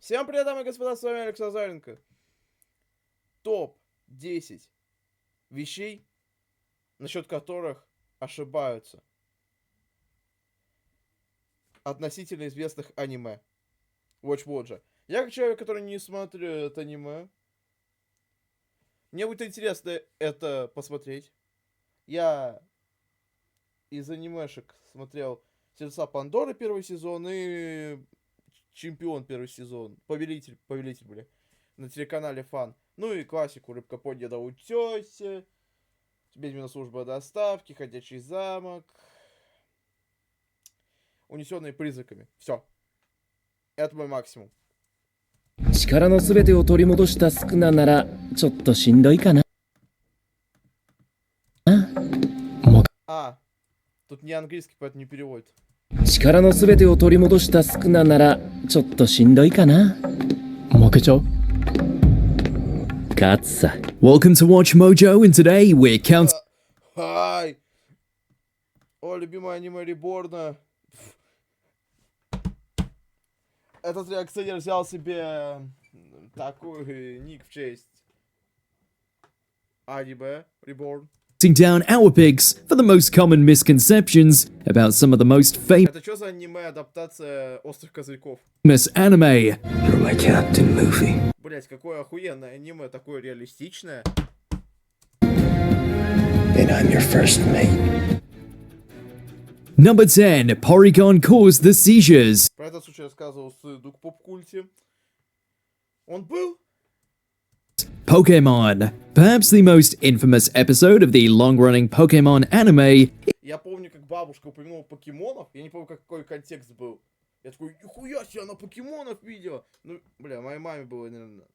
Всем привет, дамы и господа, с вами Алекс Азаренко. Топ-10 вещей, насчет которых ошибаются относительно известных аниме. Watch. Я как человек, который не смотрит аниме, мне будет интересно это посмотреть. Я из анимешек смотрел «Сердца Пандоры» первый сезон и «Чемпион» первый сезон. Повелитель, бля. На телеканале Фан. Ну и классику «Рыбка по деда утёсе», «Ведьмина служба доставки», «Ходячий замок», «Унесенные призраками». Все. Это мой максимум. 力のすべてを取り戻したスクナならちょっとしんどいかな。Тут не английский, поэтому не переводит. 力のすべてを取り戻したスクナならちょっとしんどいかな。負けちゃう。勝つさ。Welcome to Watch Mojo, and today we're counting. Hi. О, любимое аниме Реборна. Этот реакционер взял себе такой ник в честь аниме Reborn. Down our picks for the most common misconceptions about some of the most Это что за аниме адаптация Острых Козырьков? famous anime. You're my captain, Luffy. Блять, какое охуенное аниме, такое реалистичное. And I'm your first mate. Number 10, Porygon caused the seizures. Про этот случай рассказывал Дук Поп-Культе. Он был? Pokemon. Perhaps the most infamous episode of the long-running Pokemon anime. Я помню, как бабушка упомянула покемонов. Я не помню, какой контекст был. Я такой, нихуя себе, она покемонов видела. Ну, бля, моей маме было, наверное...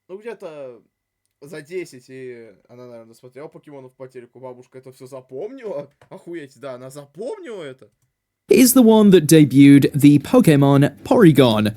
Ну, где-то за 10, и она, наверное, смотрела покемонов по телеку. Бабушка это все запомнила. Охуеть, да, она запомнила это. Is the one that debuted the Pokemon Porygon.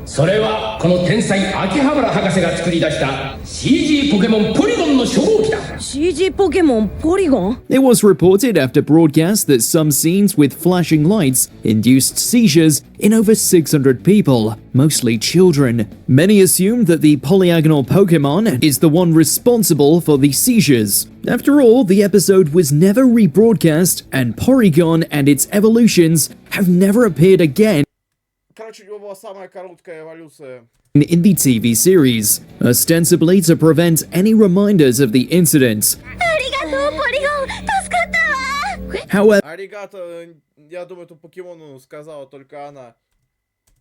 それはこの天才秋葉原博士が作り出した CG ポケモンポリゴンの初号機だ CG ポケモンポリゴン It was reported after broadcast that some scenes with flashing lights induced seizures in over 600 people, mostly children. Many assumed that the polyagonal Pokemon is the one responsible for the seizures. After all, the episode was never rebroadcast, and Porygon and its evolutions have never appeared again. Короче, у него была самая короткая эволюция. In the TV series, ostensibly to prevent any reminders of the incident. However, Аригато, я думаю, эту покемону сказала только она.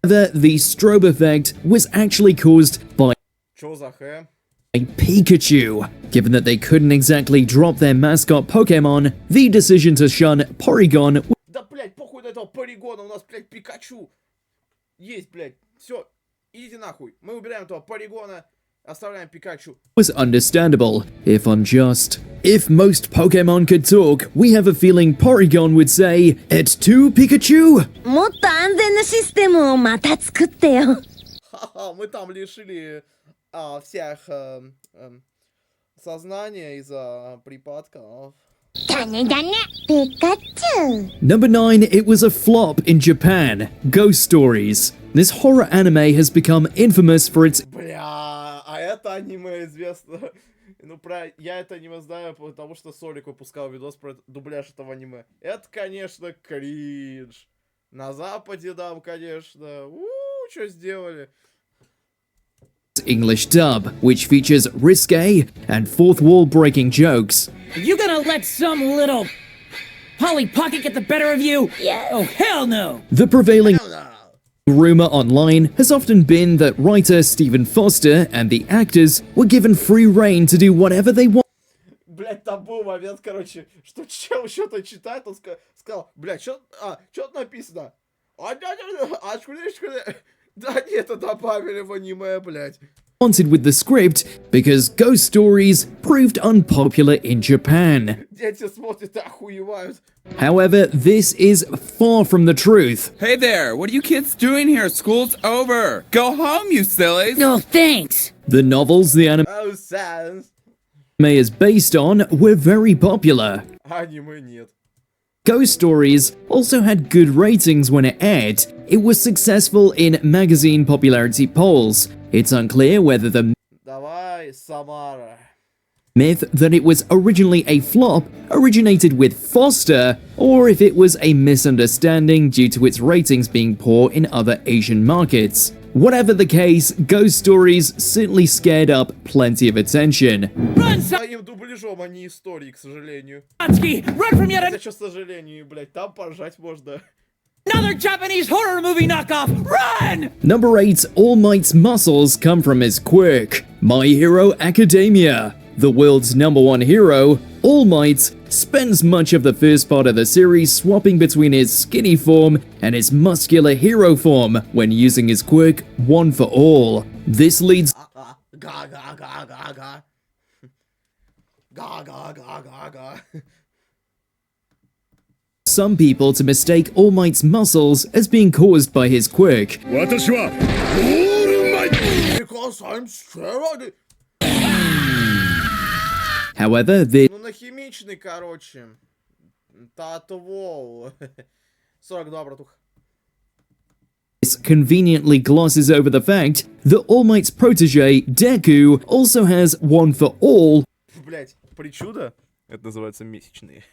the strobe effect was actually caused by Чё за хэ? Pikachu. Given that they couldn't exactly drop their mascot Pokemon, the decision to shun Porygon Да, блядь, похуй на этого Поригона, у нас, блядь, Пикачу. Есть, блядь, все, идите нахуй. Мы убираем этого Поригона, оставляем Пикачу. was understandable, if unjust. If most Pokemon could talk, we have a feeling Porygon would say, "Et tu, Pikachu?" もっと安全なシステムをまた作ってよ Ха-ха, мы там лишили всех сознания из-за припадков. Number 9, it was a flop in Japan. Ghost Stories. This horror anime has become infamous for its Бля, а это аниме известно. Ну, я это аниме знаю, потому что Солик выпускал видос про дубляж этого аниме. Это, конечно, кринж. На Западе, да, конечно. Что сделали? English dub, which features risque and fourth wall breaking jokes. You gonna let some little Polly Pocket get the better of you? Yes. Oh, hell no! The prevailing rumor online has often been that writer Stephen Foster and the actors were given free rein to do whatever they want. Блять, там был момент, короче, что чел что-то читает, он сказал, блять, что тут написано? Да они это добавили в аниме, блять. Wanted with the script because Ghost Stories proved unpopular in Japan. Дети смотрят и охуевают. However, this is far from the truth. Hey there, what are you kids doing here? School's over. Go home, you sillies. No thanks! The novels the anime Oh, sans. is based on were very popular. Аниме нет. Ghost Stories also had good ratings when it aired. It was successful in magazine popularity polls. It's unclear whether the Давай, Самара. myth that it was originally a flop originated with Foster, or if it was a misunderstanding due to its ratings being poor in other Asian markets. Whatever the case, Ghost Stories certainly scared up plenty of attention. Run, Своим дубляжом, а не историей, к сожалению. Satsuki! Run from yet Хотя, к сожалению, блядь, там поржать можно. another Japanese horror movie knockoff! Run! Number 8, All Might's muscles come from his quirk. My Hero Academia. The world's #1 hero, All Might, spends much of the first part of the series swapping between his skinny form and his muscular hero form when using his quirk One for All. This leads Га, га, га, га, га. Га, га, га, га, га. some people to mistake All Might's muscles as being caused by his quirk. 私は、Because I'm steroid. However, this Ну, на химичный, короче. Татвол. 42, братуха. conveniently glosses over the fact that All Might's protege, Deku, also has One for All Блять, причуда? Это называется месячные.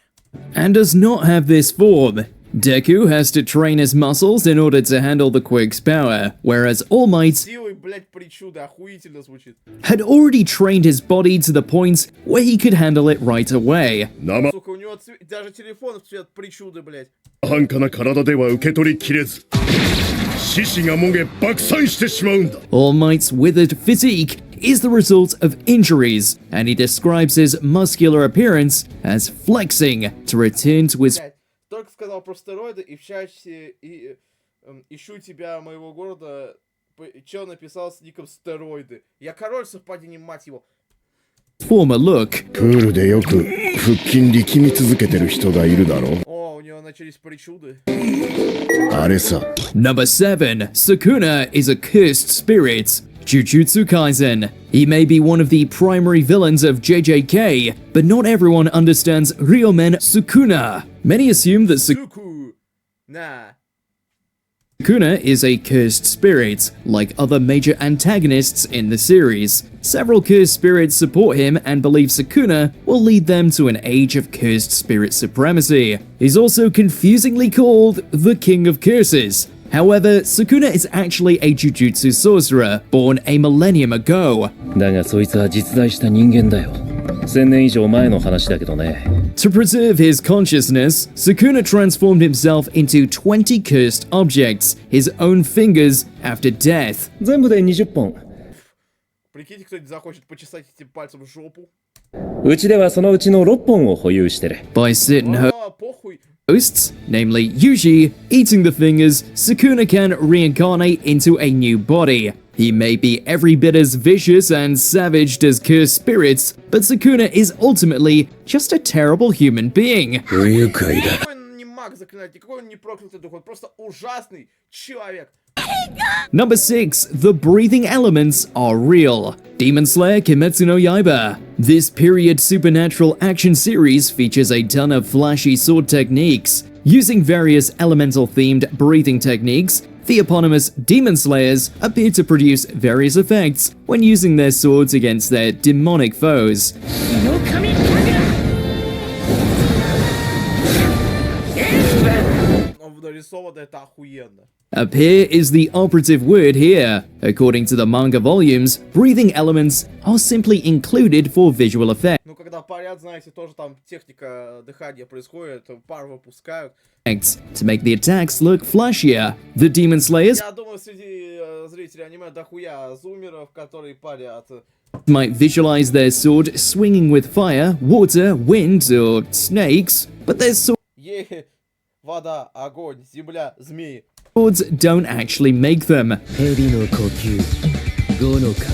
and does not have this form. Deku has to train his muscles in order to handle the quirk's power, whereas All Might Силой, блять, причуда, охуительно звучит. had already trained his body to the point where he could handle it right away. Сука, у него даже телефон в цвет причуды, блять. 安価な体では受け取りきれず獅子がもげ爆散してしまうんだ All Might's withered physique is the result of injuries, and he describes his muscular appearance as flexing to return to his Блять, только сказал про стероиды, и в чате ищу тебя, моего города, чел написал с ником стероиды. Я король совпадений, мать его. former look. プールでよく腹筋力み続けてる人がいるだろ О, у него начались причуды. あれさ Number 7. Sukuna is a cursed spirit. Jujutsu Kaisen. He may be one of the primary villains of JJK, but not everyone understands Ryomen Sukuna. Many assume that Суку. На. Sukuna is a cursed spirit, like other major antagonists in the series. Several cursed spirits support him and believe Sukuna will lead them to an age of cursed spirit supremacy. He's also confusingly called the King of Curses. However, Sukuna is actually a jujutsu sorcerer, born a millennium ago. だがそいつは実在した人間だよ。1000年以上前の話だけどね。To preserve his consciousness, Sukuna transformed himself into 20 cursed objects, his own fingers, after death. 全部で20本。Прикиньте, кто-нибудь захочет почесать этим пальцем жопу. うちではそのうちの6本を保有してる。 By certain А, похуй. hosts, namely Yuji, eating the fingers, Sukuna can reincarnate into a new body. He may be every bit as vicious and savage as cursed spirits, but Sukuna is ultimately just a terrible human being. 不愉快だ。 Никакой он не маг заклинать, никакой он не проклятый дух, он просто ужасный человек. Number 6. The breathing elements are real. Demon Slayer Kimetsu no Yaiba. This period supernatural action series features a ton of flashy sword techniques. Using various elemental-themed breathing techniques, the eponymous Demon Slayers appear to produce various effects when using their swords against their demonic foes. Нарисовано это охуенно. Appear is the operative word here. According to the manga volumes, breathing elements are simply included for visual effects. Ну, когда парят, знаете, тоже там техника дыхания происходит, пар выпускают. To make the attacks look flashier. The Demon Slayers Я думаю, среди зрителей аниме дохуя зумеров, которые парят. might visualize their sword swinging with fire, water, wind, or snakes, but their Вода, огонь, земля, змеи. swords don't actually make them. 蛇の呼吸。5の間。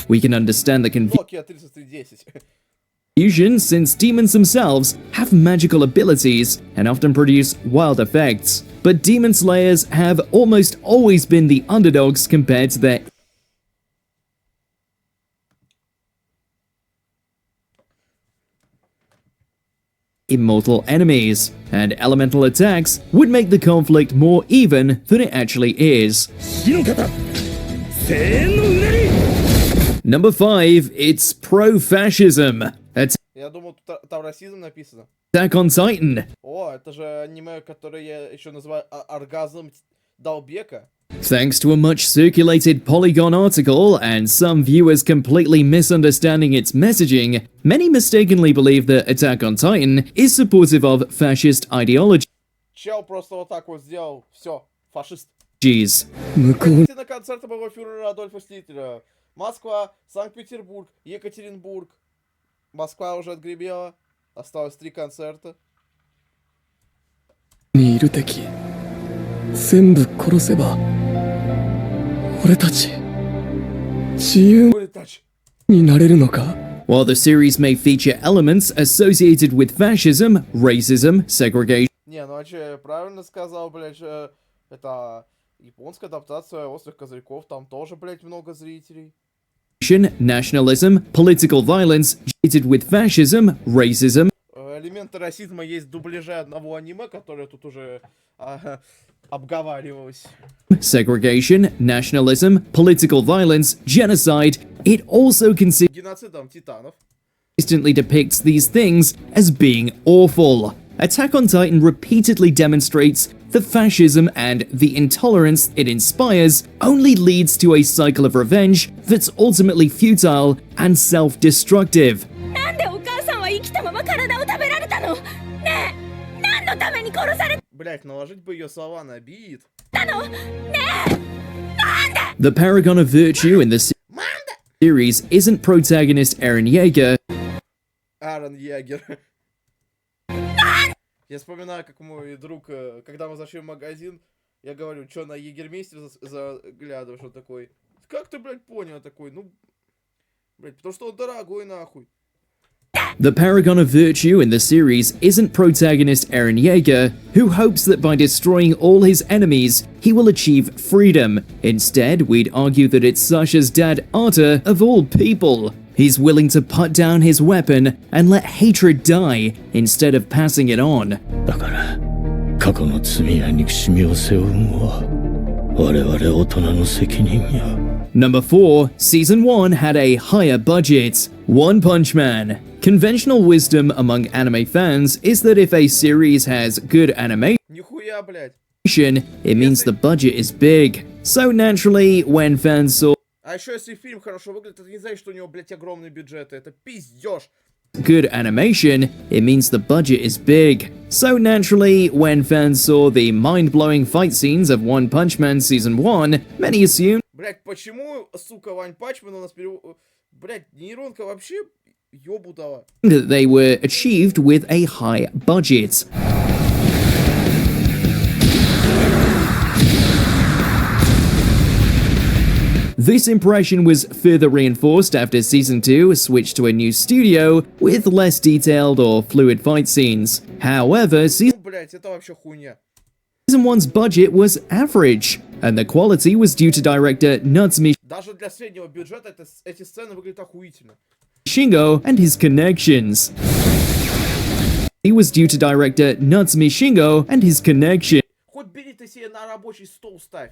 We can understand the Nokia 3310. confusion since demons themselves have magical abilities and often produce wild effects. But Demon Slayers have almost always been the underdogs compared to their immortal enemies, and elemental attacks would make the conflict more even than it actually is. Number 5, it's pro-fascism. Я думал, там расизм написано. Attack on Titan. О, это же аниме, которое я еще называю оргазм долбека. Thanks to a much circulated Polygon article and some viewers completely misunderstanding its messaging, many mistakenly believe that Attack on Titan is supportive of fascist ideologies. Чел просто вот так вот сделал. Все, фашист. Jeez. Ходите на концерты моего фюрера Адольфа Стинтлера. Москва, Санкт-Петербург, Екатеринбург. Москва уже отгребела. Осталось 3 концерта. にいる敵全部殺せば俺たち自由 Улетач. になれるのか While the series may feature elements associated with fascism, racism, segregation, Не, ну а че, я правильно сказал, блядь, это японская адаптация «Острых козырьков», там тоже, блядь, много зрителей. nationalism, political violence, associated with fascism, racism, Элементы расизма есть в дубляже одного аниме, которое тут уже обговаривалось. segregation, nationalism, political violence, genocide. It also Геноцидом титанов. consistently depicts these things as being awful. Attack on Titan repeatedly demonstrates the fascism and the intolerance it inspires only leads to a cycle of revenge that's ultimately futile and self-destructive. なんでお母さんは生きたまま体を食べられたの？ねえ、何のために殺され Блять, наложить бы ее слова на бит. たの？ねえ、なんで？ The paragon of virtue in the series isn't protagonist Eren Yeager, Аарон Егер. Я вспоминаю, как мой друг, когда мы зашли в магазин, я говорю, что на Егермейстер заглядываешь, он такой, как ты, блядь, понял? Такой, ну, блядь, потому что он дорогой, нахуй. The paragon of virtue in the series isn't protagonist Eren Yeager, who hopes that by destroying all his enemies, he will achieve freedom. Instead, we'd argue that it's Sasha's dad, Arta, of all people. He's willing to put down his weapon and let hatred die instead of passing it on. だから過去の罪や憎しみを背負うのは我々大人の責任や。 Number 4, Season 1 had a higher budget. One Punch Man. Conventional wisdom among anime fans is that if a series has good animation, Нихуя, блядь. it means the budget is big. So naturally, when fans saw А еще если фильм хорошо выглядит, это не значит, что у него, блядь, огромные бюджеты. Это пиздеж. good animation, it means the budget is big. So naturally, when fans saw the mind-blowing fight scenes of One Punch Man Season 1, many assumed Блядь, почему, сука, Вань Пачман у нас Блядь, нейронка вообще ёбу дала. that they were achieved with a high budget. This impression was further reinforced after Season 2 switched to a new studio with less detailed or fluid fight scenes. However, Ну, Season блядь, это вообще хуйня. 1's budget was average, and the quality was due to director Natsume Даже для среднего бюджета эти сцены выглядят охуительно. Shingo and his connections. It was due to director Natsume Shingo and his connections. Хоть бери ты себе на рабочий стол ставь.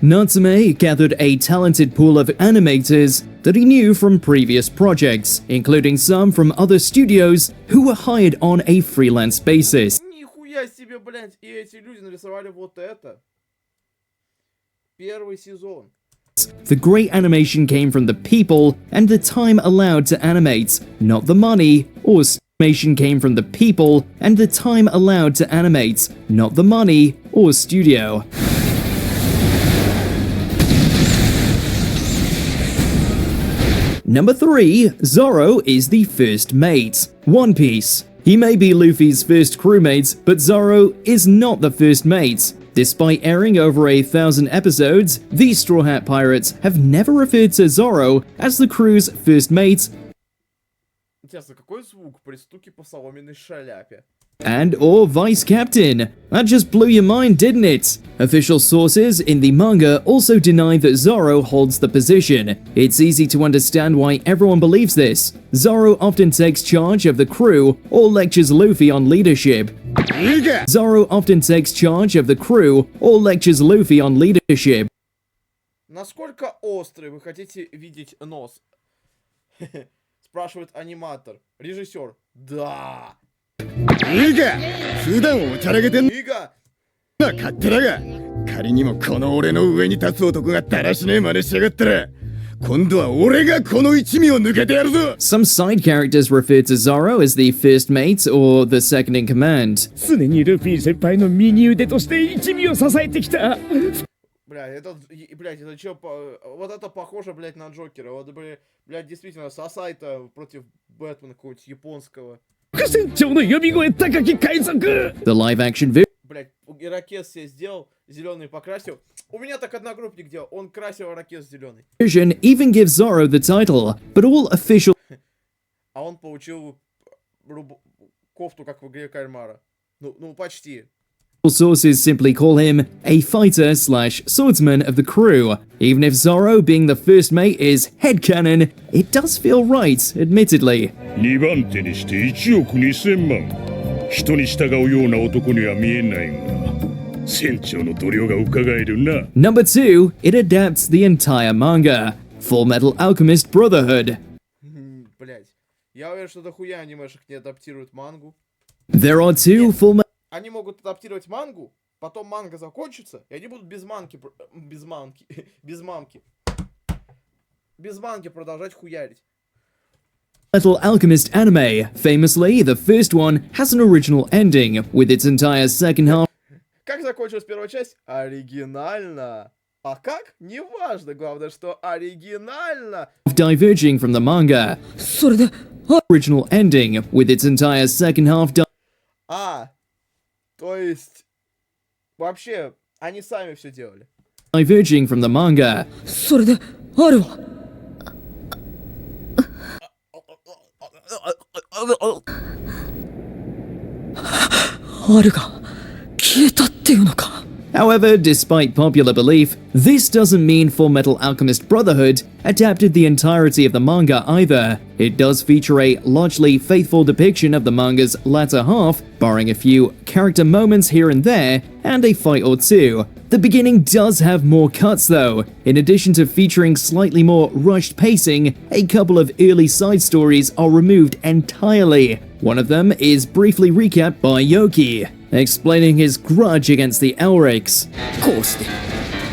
Natsume gathered a talented pool of animators that he knew from previous projects, including some from other studios who were hired on a freelance basis. Нихуя себе, блядь, и эти люди нарисовали вот это. Первый сезон. The great animation came from the people and the time allowed to animate, not the money, or animation came from the people and the time allowed to animate, not the money or studio. Number 3, Zoro is the first mate. One Piece. He may be Luffy's first crewmate, but Zoro is not the first mate. Despite airing over 1,000 episodes, these Straw Hat Pirates have never referred to Zoro as the crew's first mate. Интересно, какой звук при стуке по соломенной шляпе? and or vice captain. That just blew your mind, didn't it? Official sources in the manga also deny that Zoro holds the position. It's easy to understand why everyone believes this. Zoro often takes charge of the crew or lectures Luffy on leadership. Zoro often takes charge of the crew or lectures Luffy on leadership. Насколько острый вы хотите видеть нос? Спрашивает аниматор. Режиссер. Да. Ига! 勝手だが仮にもこの俺の上に立つ男がだらしねえ真似しやがったら今度は俺がこの一味を抜けてやるぞ Some side characters refer to Zoro as the first mate or the second in command. 常にルフィ先輩の右腕として一味を支えてきた Блядь, это чё, вот это похоже, блядь, на Джокера. Вот, блядь, действительно, Сасайта против Бэтмена какого-нибудь японского. 副船長の呼び声高き海賊 The live-action video Блядь, ирокез себе сделал, зеленый покрасил. У меня так одногруппник делал, он красил ирокез зеленый. even gives Zoro the title, but all official А он получил кофту, как в игре Кальмара. Ну, почти. sources simply call him a fighter/swordsman of the crew. Even if Zoro being the first mate is headcanon, it does feel right, admittedly. 2番手にして1億2000万人に従うような男には見えないが船長の度量が伺えるな Number 2, it adapts the entire manga. Full Metal Alchemist Brotherhood. Блядь. Я уверен, что дохуя анимешек не адаптируют мангу. There are two full Они могут адаптировать мангу, потом манга закончится, и они будут без манги продолжать хуярить. Metal Alchemist anime. Famously, the first one has an original ending, with its entire second half Как закончилась первая часть? Оригинально. А как? Неважно, главное, что оригинально. diverging from the manga. それで Original ending, with its entire second half То есть... Вообще, они сами все делали. diverging from the manga. それであるわあるが消えたっていうのか However, despite popular belief, this doesn't mean Full Metal Alchemist Brotherhood adapted the entirety of the manga either. It does feature a largely faithful depiction of the manga's latter half, barring a few character moments here and there, and a fight or two. The beginning does have more cuts though. In addition to featuring slightly more rushed pacing, a couple of early side stories are removed entirely. One of them is briefly recapped by Yoki, explaining his grudge against the Elrics. こうして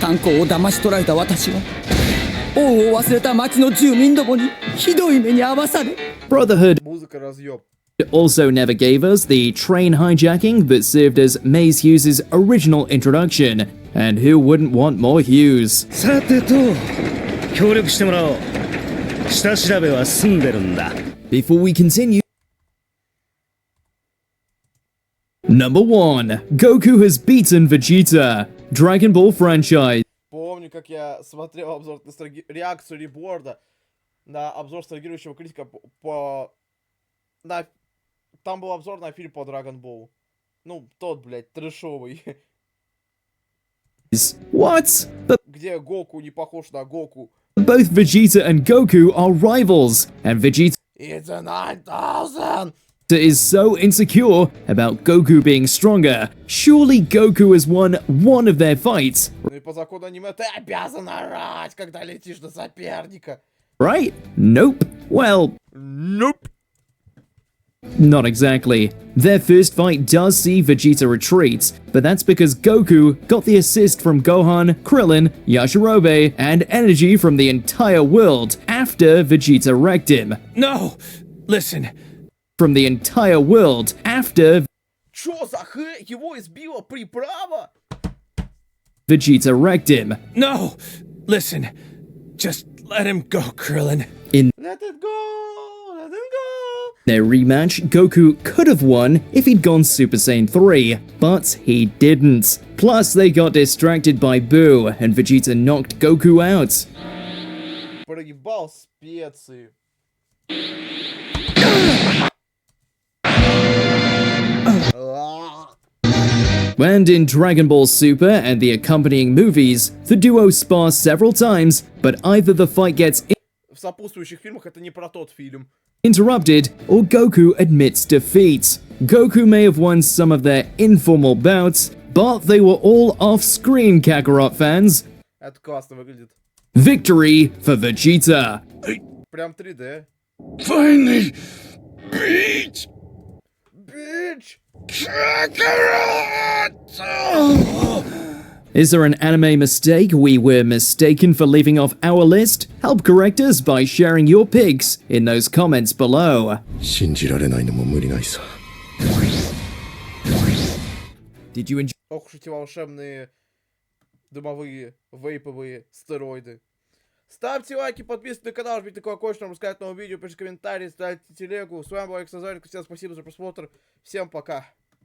炭鉱を騙し取られた私は王を忘れた町の住民どもにひどい目に遭わされ Brotherhood Музыка разъеб. also never gave us the train hijacking that served as Maze Hughes' original introduction. And who wouldn't want more Hughes? さてと協力してもらおう下調べは済んでるんだ Before we continue, Number 1. Goku has beaten Vegeta. Dragon Ball franchise. Помню, как я смотрел обзор на реакцию реборда на обзор стагирующего критика Там был обзор на фильм по Dragon Ball. Ну, тот, блядь, трэшовый. What? But Где Гоку не похож на Гоку. both Vegeta and Goku are rivals, and Vegeta It's a 9000! is so insecure about Goku being stronger. Surely Goku has won one of their fights, Ну и по закону аниме ты обязан орать, когда летишь на соперника. right? Nope. Well, Nope. not exactly. Their first fight does see Vegeta retreat, but that's because Goku got the assist from Gohan, Krillin, Yajirobe, and energy from the entire world after Vegeta wrecked him. No! Listen From the entire world after Чё за хэ? Его избила приправа? Vegeta wrecked him. No! Listen Just let him go, Krillin Let it go! Let it go! Their rematch, Goku could have won if he'd gone Super Saiyan 3, but he didn't. Plus, they got distracted by Boo, and Vegeta knocked Goku out. Проебал специи. And in Dragon Ball Super and the accompanying movies, the duo spar several times, but either the fight gets В сопутствующих фильмах это не про тот фильм. interrupted or Goku admits defeat. Goku may have won some of their informal bouts, but they were all off-screen Kakarot fans. Это классно выглядит. Victory for Vegeta. Прям 3D. Finally beat Bitch! Kakarot! Is there an anime mistake we were mistaken for leaving off our list? Help correct us by sharing your picks in those comments below. 信じられないのも無理ないさ。 Did you enjoy Ох уж эти волшебные дымовые, вейповые стероиды. Ставьте лайки, подписывайтесь на канал, жмите колокольчик, чтобы рассказать новое видео, пишите комментарии, ставьте телегу. С вами был Алекс Назаренко, всем спасибо за просмотр, всем пока.